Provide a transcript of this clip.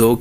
2